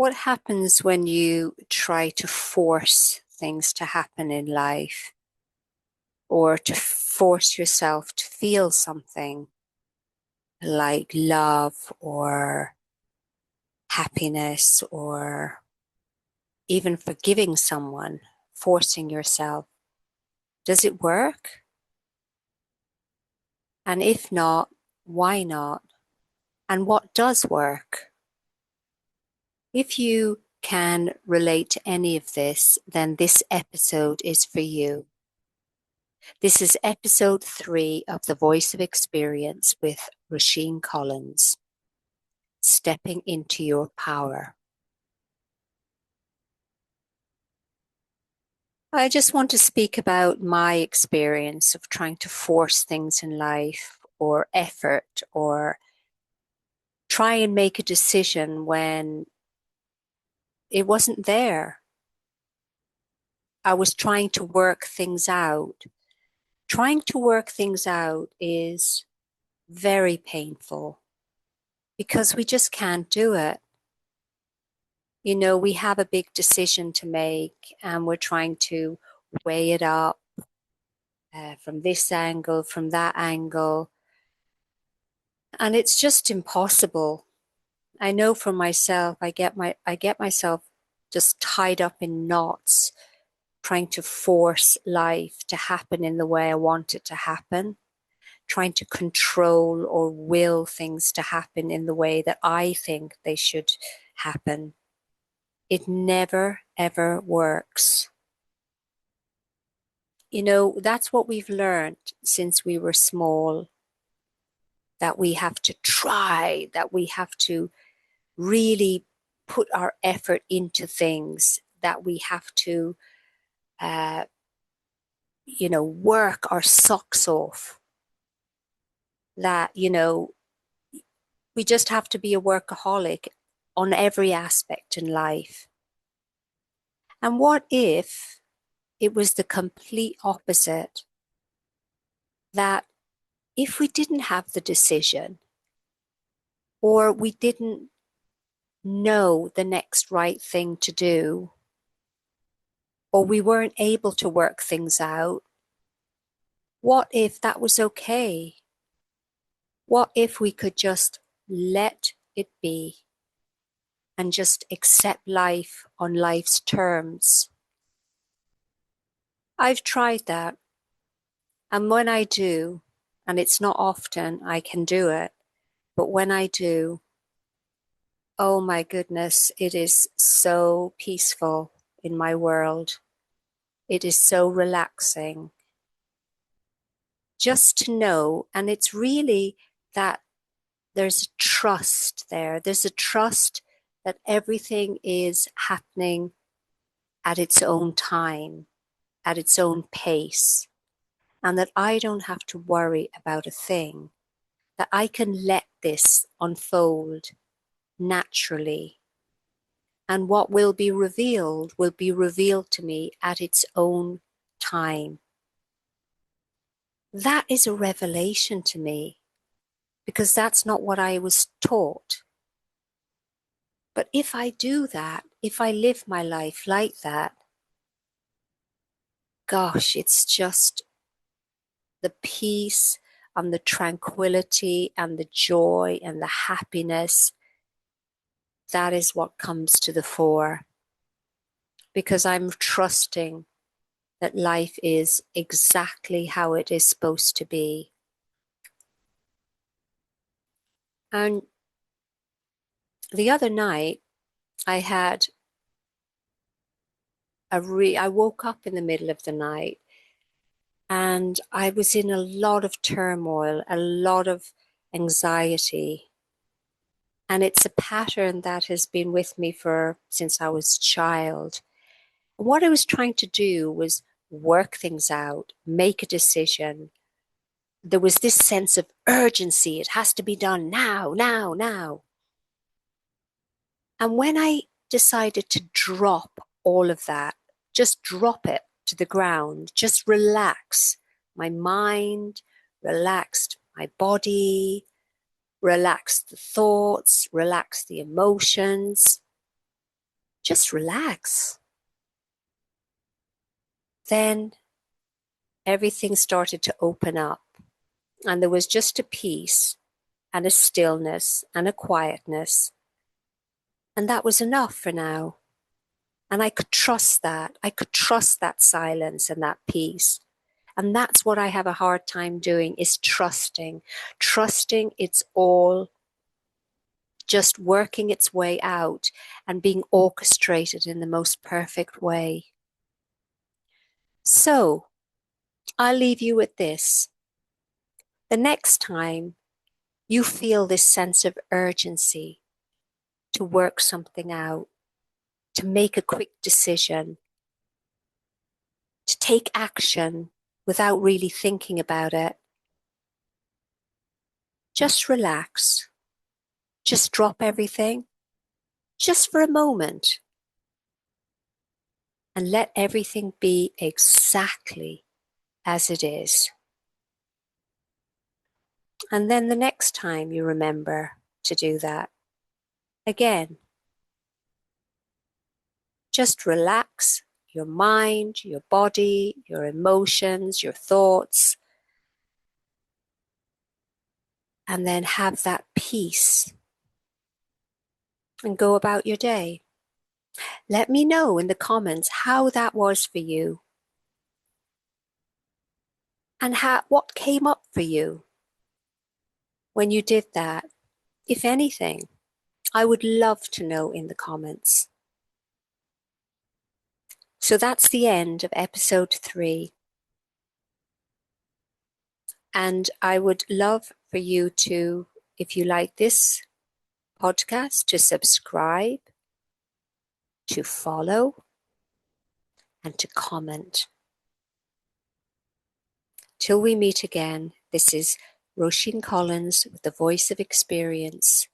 What happens when you try to force things to happen in life or to force yourself to feel something like love or happiness or even forgiving someone, forcing yourself? Does it work? And if not, why not? And what does work? If you can relate to any of this, then this episode is for you. This is episode 3 of The Voice of Experience with Roisin Collins, Stepping into Your Power. I just want to speak about my experience of trying to force things in life or effort or try and make a decision when it wasn't there. I was trying to work things out. Trying to work things out is very painful because we just can't do it. You know, we have a big decision to make and we're trying to weigh it up from this angle, from that angle. And it's just impossible. I know for myself, I get myself just tied up in knots, trying to force life to happen in the way I want it to happen, trying to control or will things to happen in the way that I think they should happen. It never, ever works. You know, that's what we've learned since we were small, that we have to try, that we have to really put our effort into things, that we have to, uh, work our socks off, that, we just have to be a workaholic on every aspect in life. And what if it was the complete opposite? That if we didn't have the decision or we didn't know the next right thing to do, or we weren't able to work things out, what if that was okay? What if we could just let it be and just accept life on life's terms? I've tried that. And when I do, and it's not often I can do it, but when I do, oh my goodness, it is so peaceful in my world. It is so relaxing just to know. And it's really that there's a trust there. There's a trust that everything is happening at its own time, at its own pace, and that I don't have to worry about a thing, that I can let this unfold naturally. And what will be revealed to me at its own time. That is a revelation to me because that's not what I was taught. But if I do that, if I live my life like that, gosh, it's just the peace and the tranquility and the joy and the happiness. That is what comes to the fore because I'm trusting that life is exactly how it is supposed to be. And the other night, I had I woke up in the middle of the night and I was in a lot of turmoil, a lot of anxiety. And it's a pattern that has been with me since I was a child. What I was trying to do was work things out, make a decision. There was this sense of urgency. It has to be done now, now, now. And when I decided to drop all of that, just drop it to the ground, just relax my mind, relaxed my body, relax the thoughts, relax the emotions, Just relax. Then everything started to open up, and there was just a peace and a stillness and a quietness. And that was enough for now. And I could trust that. I could trust that silence and that peace. And that's what I have a hard time doing, is trusting it's all just working its way out and being orchestrated in the most perfect way. So I'll leave you with this. The next time you feel this sense of urgency to work something out, to make a quick decision, to take action without really thinking about it, just relax. Just drop everything, just for a moment, and let everything be exactly as it is. And then the next time you remember to do that, again, just relax your mind, your body, your emotions, your thoughts, and then have that peace and go about your day. Let me know in the comments how that was for you and what came up for you when you did that, if anything. I would love to know in the comments. So that's the end of episode 3. And I would love for you to, if you like this podcast, to subscribe, to follow, and to comment. Till we meet again, this is Roisin Collins with the Voice of Experience,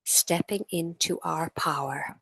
stepping into our power.